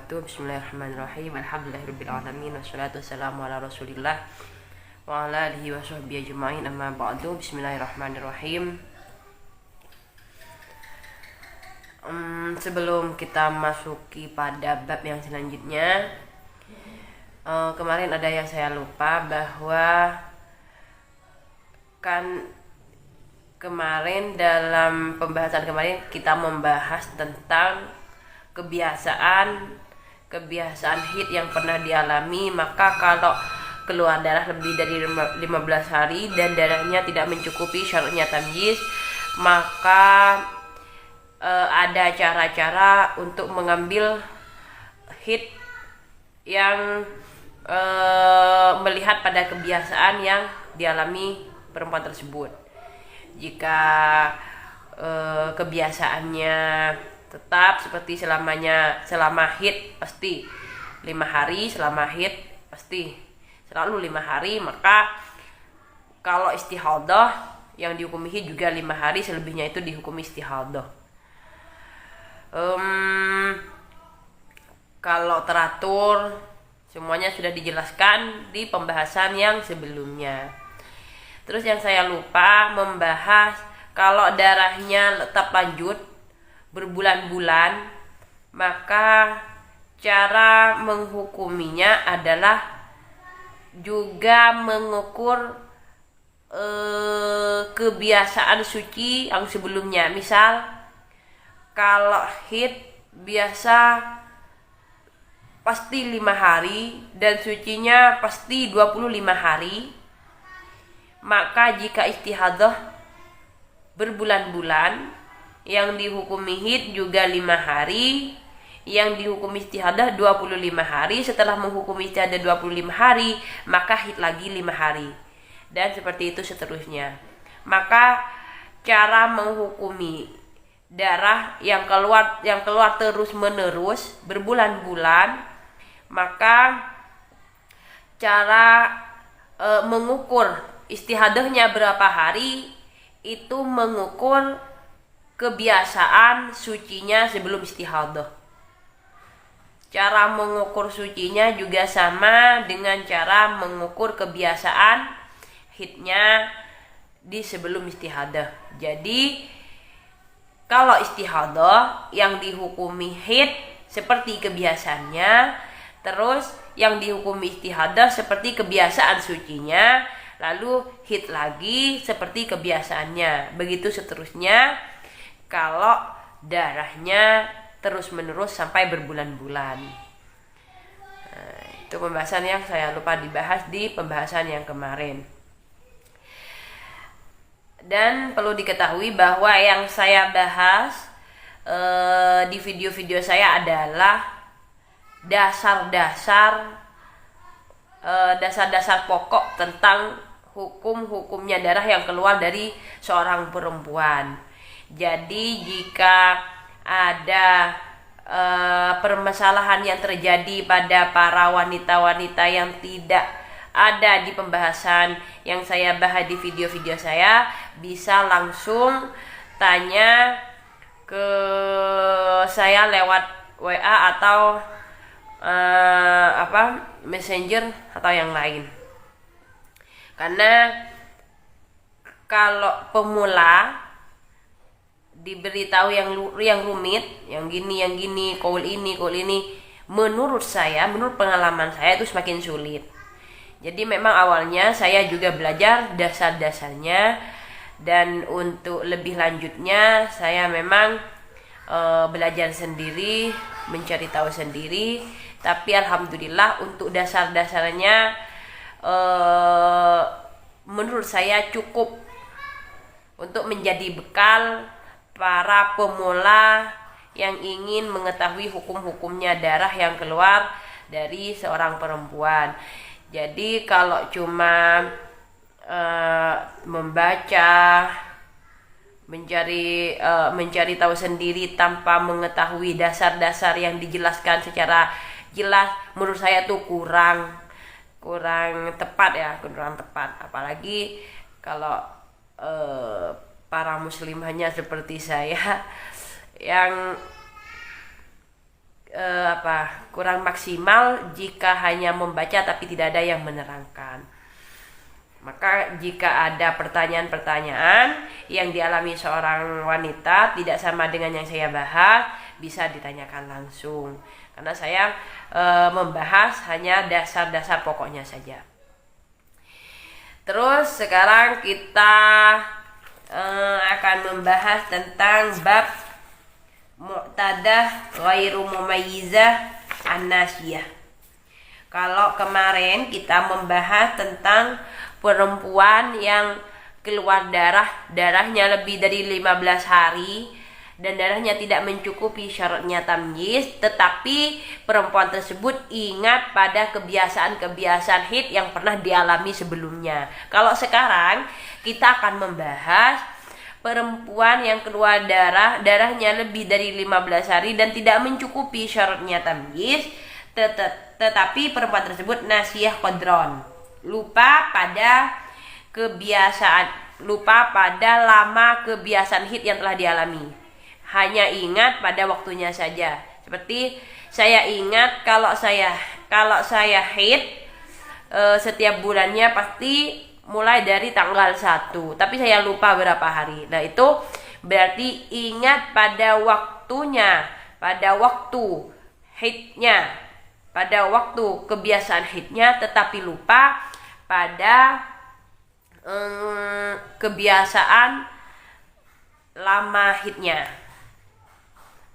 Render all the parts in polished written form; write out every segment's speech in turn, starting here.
wabarakatuh. Bismillahirrahmanirrahim. Alhamdulillahirabbil alamin wassalatu wassalamu ala Rasulillah wa ala alihi wa sahbihi ajmain. Amma ba'du. Bismillahirrahmanirrahim. Sebelum kita masuki pada bab yang selanjutnya, kemarin ada yang saya lupa bahwa kan kemarin dalam pembahasan kemarin kita membahas tentang kebiasaan haid yang pernah dialami. Maka kalau keluar darah lebih dari 15 hari dan darahnya tidak mencukupi syaratnya tamyiz, maka ada cara-cara untuk mengambil haid yang melihat pada kebiasaan yang dialami perempuan tersebut. Jika kebiasaannya tetap seperti selama haid pasti 5 hari, selama haid pasti selalu 5 hari, maka kalau istihadah yang dihukumi haid juga 5 hari, selebihnya itu dihukumi istihadah. Kalau teratur semuanya sudah dijelaskan di pembahasan yang sebelumnya. Terus yang saya lupa membahas, kalau darahnya tetap lanjut berbulan-bulan, maka cara menghukuminya adalah juga mengukur kebiasaan suci yang sebelumnya. Misal kalau haid biasa pasti 5 hari dan sucinya pasti 25 hari, maka jika istihadah berbulan-bulan, yang dihukumi haid juga 5 hari, yang dihukumi istihadah 25 hari. Setelah menghukumi istihadah 25 hari, maka haid lagi 5 hari, dan seperti itu seterusnya. Maka cara menghukumi darah yang keluar terus menerus berbulan-bulan, maka cara mengukur istihadahnya berapa hari itu mengukur kebiasaan sucinya sebelum istihadah. Cara mengukur sucinya juga sama dengan cara mengukur kebiasaan haidnya di sebelum istihadah. Jadi kalau istihadah yang dihukumi haid seperti kebiasaannya, terus yang dihukumi istihadah seperti kebiasaan sucinya, lalu haid lagi seperti kebiasaannya. Begitu seterusnya kalau darahnya terus menerus sampai berbulan-bulan. Itu pembahasan yang saya lupa dibahas di pembahasan yang kemarin. Dan perlu diketahui bahwa yang saya bahas di video-video saya adalah dasar-dasar pokok tentang hukumnya darah yang keluar dari seorang perempuan. Jadi jika ada permasalahan yang terjadi pada para wanita-wanita yang tidak ada di pembahasan yang saya bahas di video-video saya, bisa langsung tanya ke saya lewat WA atau Messenger atau yang lain. Karena kalau pemula diberitahu yang rumit, yang gini, kaul ini, menurut pengalaman saya itu semakin sulit. Jadi memang awalnya saya juga belajar dasar-dasarnya, dan untuk lebih lanjutnya saya memang belajar sendiri, mencari tahu sendiri. Tapi alhamdulillah untuk dasar-dasarnya menurut saya cukup untuk menjadi bekal para pemula yang ingin mengetahui hukum-hukumnya darah yang keluar dari seorang perempuan. Jadi kalau cuma membaca, mencari tahu sendiri tanpa mengetahui dasar-dasar yang dijelaskan secara jelas, menurut saya tuh kurang tepat. Apalagi kalau para muslimahnya seperti saya yang kurang maksimal jika hanya membaca tapi tidak ada yang menerangkan. Maka jika ada pertanyaan-pertanyaan yang dialami seorang wanita tidak sama dengan yang saya bahas, bisa ditanyakan langsung. Karena saya membahas hanya dasar-dasar pokoknya saja. Terus sekarang kita akan membahas tentang bab mu'tadah ghairu mumayyizah an-nasiyah. Kalau kemarin kita membahas tentang perempuan yang keluar darahnya lebih dari 15 hari dan darahnya tidak mencukupi syaratnya tamyiz, tetapi perempuan tersebut ingat pada kebiasaan-kebiasaan haid yang pernah dialami sebelumnya. Kalau sekarang kita akan membahas perempuan yang keluar darahnya lebih dari 15 hari dan tidak mencukupi syaratnya tamyiz, tetapi perempuan tersebut nasiyah qadron, lupa pada lama kebiasaan haid yang telah dialami, hanya ingat pada waktunya saja. Seperti saya ingat kalau saya haid setiap bulannya pasti mulai dari tanggal 1, tapi saya lupa berapa hari. Nah, itu berarti ingat pada waktunya, pada waktu haidnya, pada waktu kebiasaan haidnya, tetapi lupa pada kebiasaan lama haidnya.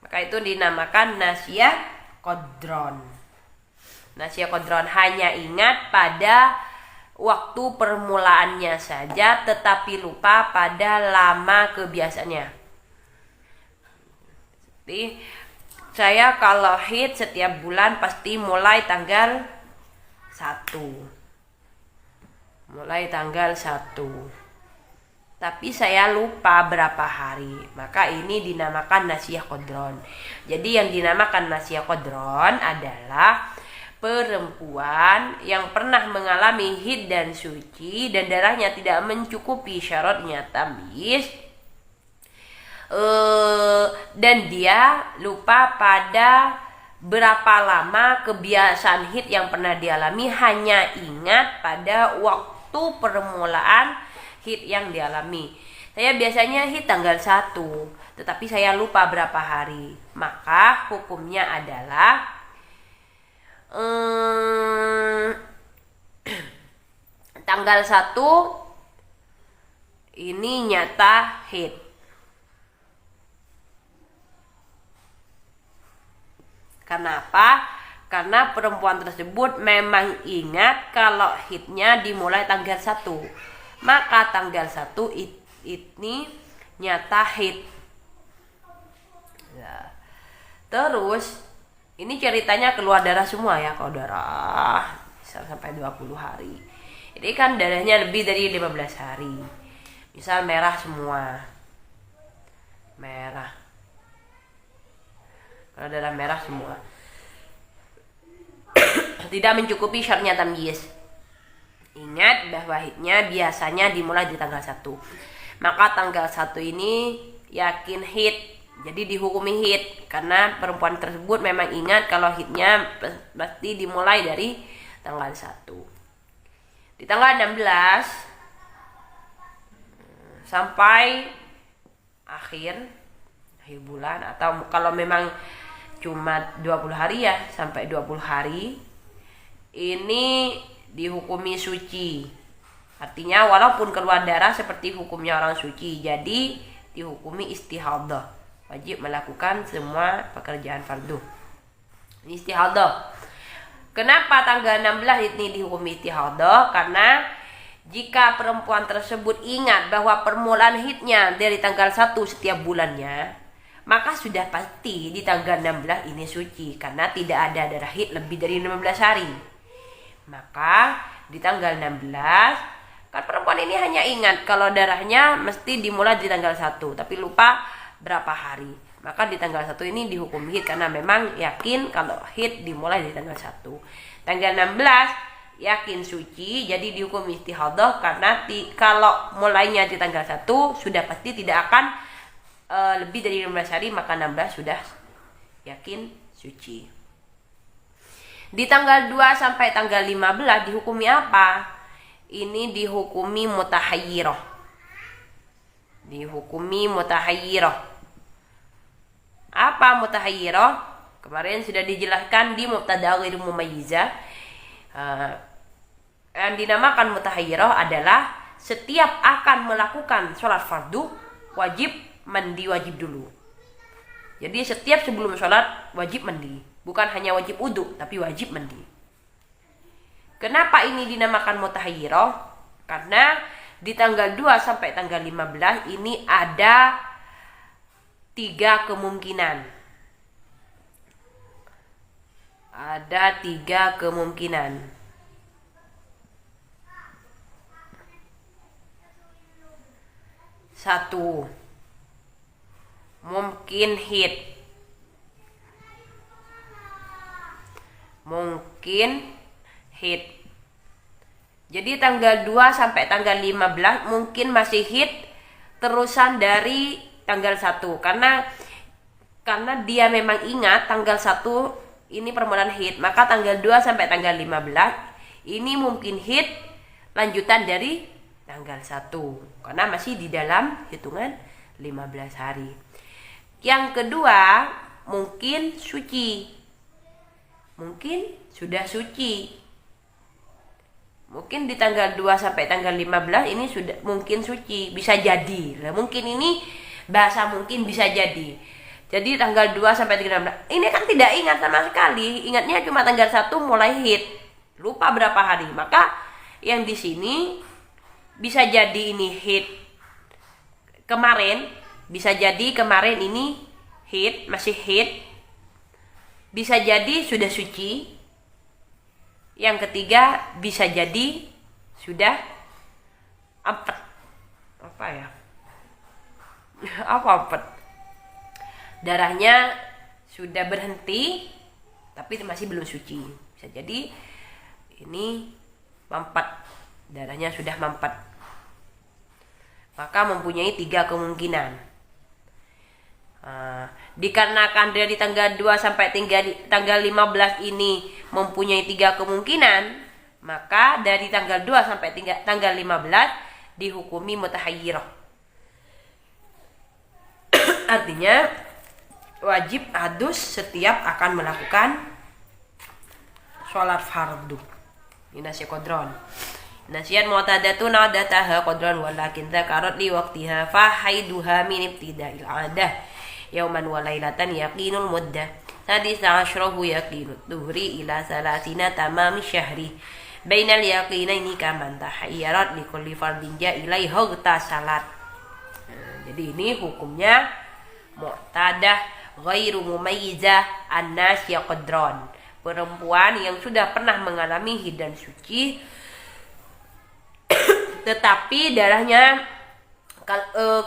Maka itu dinamakan nasiyah qadron. Nasiyah qadron hanya ingat pada waktu permulaannya saja, tetapi lupa pada lama kebiasaannya. Jadi saya kalau haid setiap bulan pasti mulai tanggal 1. Tapi saya lupa berapa hari. Maka ini dinamakan nasiyah qadron. Jadi yang dinamakan nasiyah qadron adalah perempuan yang pernah mengalami haid dan suci dan darahnya tidak mencukupi syaratnya tamyiz, dan dia lupa pada berapa lama kebiasaan haid yang pernah dialami, hanya ingat pada waktu permulaan haid yang dialami. Saya biasanya haid tanggal 1, tetapi saya lupa berapa hari. Maka hukumnya adalah tanggal 1 ini nyata haid. Kenapa? Karena perempuan tersebut memang ingat kalau haidnya dimulai tanggal 1. Maka tanggal 1 ini nyata haid. Ya. Terus ini ceritanya keluar darah semua ya. Kalau darah bisa sampai 20 hari. Ini kan darahnya lebih dari 15 hari. Misal merah semua. Merah. Kalau darah merah semua. Tidak mencukupi syaratnya tamyiz. Ingat bahwa haidnya biasanya dimulai di tanggal 1. Maka tanggal 1 ini yakin haid. Jadi dihukumi haid karena perempuan tersebut memang ingat kalau haidnya pasti dimulai dari tanggal 1. Di tanggal 16 sampai akhir bulan, atau kalau memang cuma 20 hari ya sampai 20 hari ini dihukumi suci. Artinya walaupun keluar darah seperti hukumnya orang suci, jadi dihukumi istihadah. Wajib melakukan semua pekerjaan fardu. Istihadah. Kenapa tanggal 16 ini dihukumi istihadah? Karena jika perempuan tersebut ingat bahwa permulaan haidnya dari tanggal 1 setiap bulannya, maka sudah pasti di tanggal 16 ini suci karena tidak ada darah haid lebih dari 15 hari. Maka di tanggal 16 kan perempuan ini hanya ingat kalau darahnya mesti dimulai di tanggal 1, tapi lupa berapa hari. Maka di tanggal 1 ini dihukum haid karena memang yakin kalau haid dimulai di tanggal 1. Tanggal 16 yakin suci, jadi dihukum istihadah karena kalau mulainya di tanggal 1 sudah pasti tidak akan lebih dari 15 hari, maka 16 sudah yakin suci. Di tanggal 2 sampai tanggal 15 dihukumi apa? Ini dihukumi mutahayyirah. Dihukumi mutahayyirah. Apa mutahayyirah? Kemarin sudah dijelaskan di mubtada ghairu mumayyizah. Yang dinamakan mutahayyirah adalah setiap akan melakukan sholat fardu wajib mandi wajib dulu. Jadi setiap sebelum sholat wajib mandi, bukan hanya wajib wudu tapi wajib mandi. Kenapa ini dinamakan mutahayyirah? Karena di tanggal 2 sampai tanggal 15 ini ada 3 kemungkinan. Ada 3 kemungkinan. Satu, mungkin hid. Mungkin hid. Jadi tanggal 2 sampai tanggal 15 mungkin masih hid terusan dari tanggal 1. Karena dia memang ingat tanggal 1 ini permulaan hid, maka tanggal 2 sampai tanggal 15 ini mungkin hid lanjutan dari tanggal 1 karena masih di dalam hitungan 15 hari. Yang kedua, mungkin suci. Mungkin sudah suci. Mungkin di tanggal 2 sampai tanggal 15 ini sudah mungkin suci, bisa jadi. Nah, mungkin ini bahasa mungkin bisa jadi. Jadi tanggal 2 sampai 16 ini kan tidak ingat sama sekali. Ingatnya cuma tanggal 1 mulai hid. Lupa berapa hari. Maka yang di sini bisa jadi ini hid kemarin, bisa jadi kemarin ini hid, masih hid. Bisa jadi sudah suci. Yang ketiga bisa jadi sudah ampet. Apa ya? Apa ampet? Darahnya sudah berhenti tapi masih belum suci. Bisa jadi ini mampet. Darahnya sudah mampet. Maka mempunyai 3 kemungkinan. Dikarenakan dari tanggal 2 sampai tanggal 15 ini mempunyai 3 kemungkinan, maka dari tanggal 2 sampai tanggal 15 dihukumi mutahayyirah. Artinya wajib adus setiap akan melakukan sholat fardu. Ini nasi kodron. Nasiyan mu'tadatun adataha qadran walakin dzakarat li waqtiha fa haiduha min ibtida'il 'adah yauman wa lailatan yaqinul muddah sadisa asyrahu yaqinut dhuhri ila salasina tamami syahri bainal yaqinaini kaman tahayyarat li kulli fardin ja'ilaiha salat. Jadi ini hukumnya mu'tadah ghairu mumayyizah an-nasiyah qadran, perempuan yang sudah pernah mengalami haid dan suci tetapi darahnya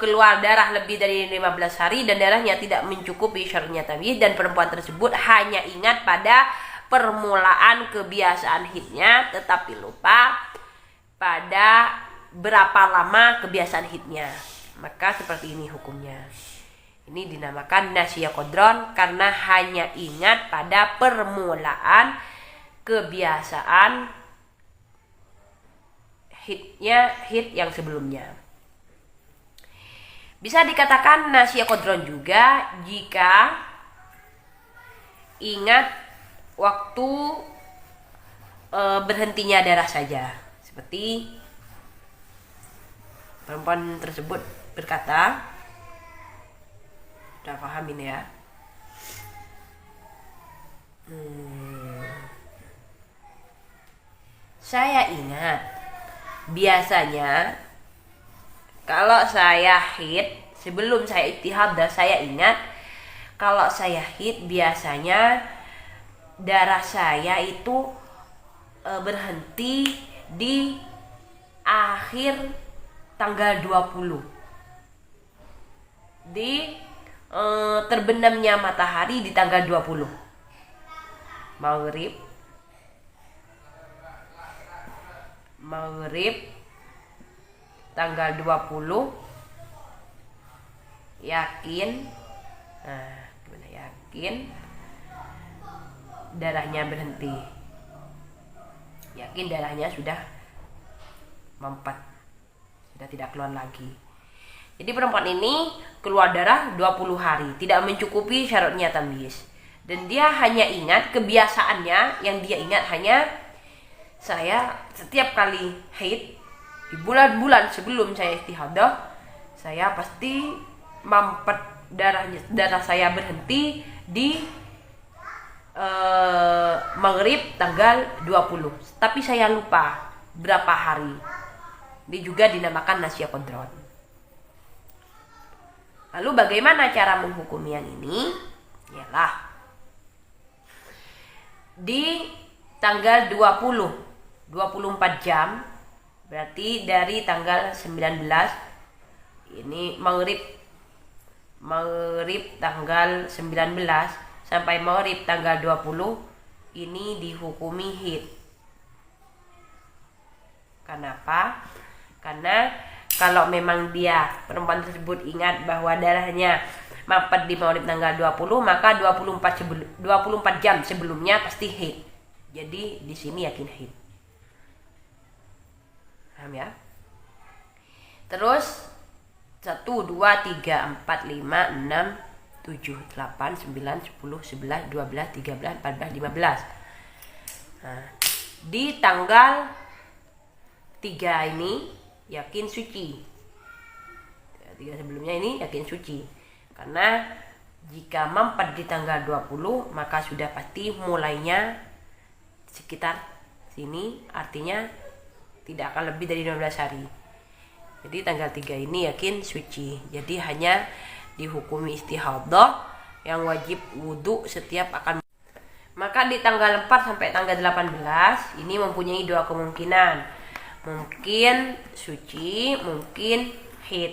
keluar darah lebih dari 15 hari dan darahnya tidak mencukupi syaratnya tamyiz, dan perempuan tersebut hanya ingat pada permulaan kebiasaan haidnya tetapi lupa pada berapa lama kebiasaan haidnya, maka seperti ini hukumnya. Ini dinamakan nasiyah qadran karena hanya ingat pada permulaan kebiasaan hid yang sebelumnya. Bisa dikatakan nasiyah qadran juga jika ingat waktu berhentinya darah saja. Seperti perempuan tersebut berkata, udah paham ini ya. Saya ingat biasanya kalau saya haid sebelum saya istihadah, saya ingat kalau saya haid biasanya darah saya itu berhenti di akhir tanggal 20, di terbenamnya matahari di tanggal 20 Maghrib tanggal 20 yakin, yakin darahnya berhenti. Yakin darahnya sudah mampet, sudah tidak keluar lagi. Jadi perempuan ini keluar darah 20 hari, tidak mencukupi syaratnya tamyiz. Dan dia hanya ingat kebiasaannya, yang dia ingat hanya, saya setiap kali haid di bulan-bulan sebelum saya istihadah, saya pasti mampet, darah saya berhenti di maghrib tanggal 20. Tapi saya lupa berapa hari. Ini juga dinamakan nasya kodron. Lalu bagaimana cara menghukumi yang ini? Ialah di tanggal 24 jam, berarti dari tanggal 19, ini maghrib tanggal 19 sampai maghrib tanggal 20, ini dihukumi haid. Kenapa? Karena kalau memang perempuan tersebut ingat bahwa darahnya mampet di maghrib tanggal 20, maka 24 jam sebelumnya pasti haid. Jadi di sini yakin haid. Paham ya? Terus 1, 2, 3, 4, 5, 6, 7, 8, 9, 10, 11, 12, 13, 14, 15. Nah, di tanggal 3 ini yakin suci. 3 sebelumnya ini yakin suci. Karena jika mampet di tanggal 20, maka sudah pasti mulainya sekitar sini, artinya tidak akan lebih dari 12 hari. Jadi tanggal 3 ini yakin suci. Jadi hanya dihukumi istihadah yang wajib wudhu setiap akan. Maka di tanggal 4 sampai tanggal 18 ini mempunyai 2 kemungkinan. Mungkin suci, mungkin haid.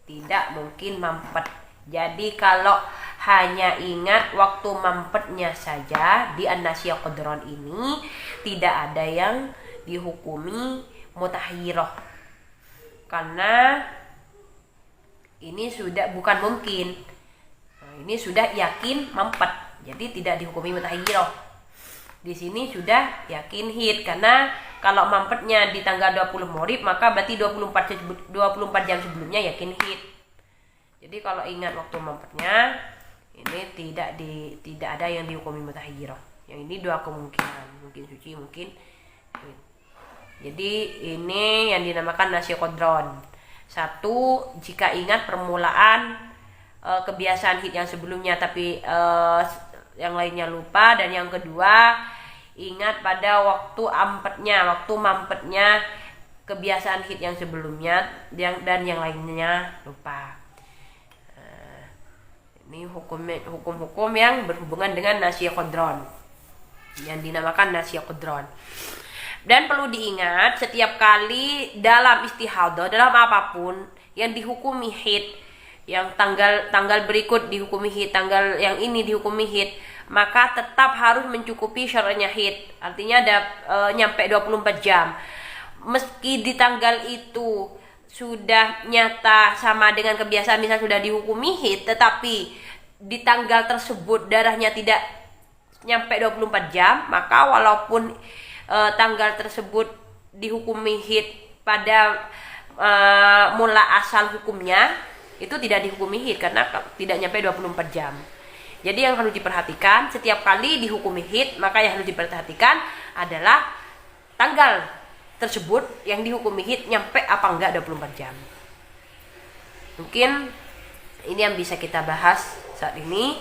Tidak mungkin mampet. Jadi kalau hanya ingat waktu mampetnya saja di an-nasya qadron ini, tidak ada yang dihukumi mutahayyirah. Karena ini sudah bukan mungkin. Nah, ini sudah yakin mampet. Jadi tidak dihukumi mutahayyirah. Di sini sudah yakin haid, karena kalau mampetnya di tanggal 20 maghrib, maka berarti 24 jam sebelumnya yakin haid. Jadi kalau ingat waktu mampetnya, ini tidak ada yang dihukumi mutahayyirah. Yang ini 2 kemungkinan, mungkin suci, mungkin haid. Jadi ini yang dinamakan nasya qadron. 1, jika ingat permulaan kebiasaan haid yang sebelumnya tapi yang lainnya lupa. Dan yang kedua, ingat pada waktu mampetnya kebiasaan haid yang sebelumnya dan yang lainnya lupa. Ini hukum-hukum yang berhubungan dengan nasya qadron, yang dinamakan nasya qadron. Dan perlu diingat, setiap kali dalam istihadah, dalam apapun yang dihukumi haid, yang tanggal berikut dihukumi haid, tanggal yang ini dihukumi haid, maka tetap harus mencukupi syaratnya haid. Artinya ada nyampe 24 jam. Meski di tanggal itu sudah nyata sama dengan kebiasaan, misal sudah dihukumi haid, tetapi di tanggal tersebut darahnya tidak nyampe 24 jam, maka walaupun tanggal tersebut dihukumi haid pada mula asal hukumnya, itu tidak dihukumi haid karena tidak nyampe 24 jam. Jadi yang harus diperhatikan, setiap kali dihukumi haid, maka yang harus diperhatikan adalah tanggal tersebut yang dihukumi haid nyampe apa enggak 24 jam. Mungkin ini yang bisa kita bahas saat ini.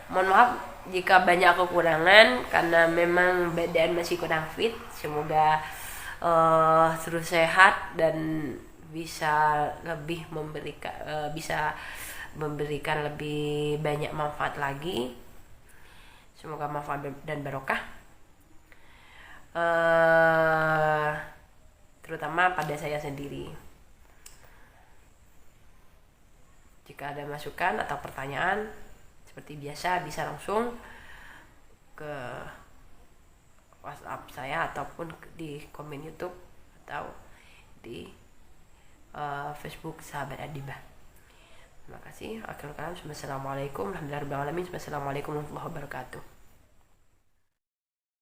Mohon maaf jika banyak kekurangan karena memang badan masih kurang fit. Semoga terus sehat dan bisa lebih memberikan lebih banyak manfaat lagi. Semoga manfaat dan barokah. Terutama pada saya sendiri. Jika ada masukan atau pertanyaan, seperti biasa bisa langsung ke WhatsApp saya ataupun di komen YouTube atau di Facebook Sahabat Adibah. Terima kasih. Akhirul kalam. Wassalamualaikum warahmatullahi wabarakatuh.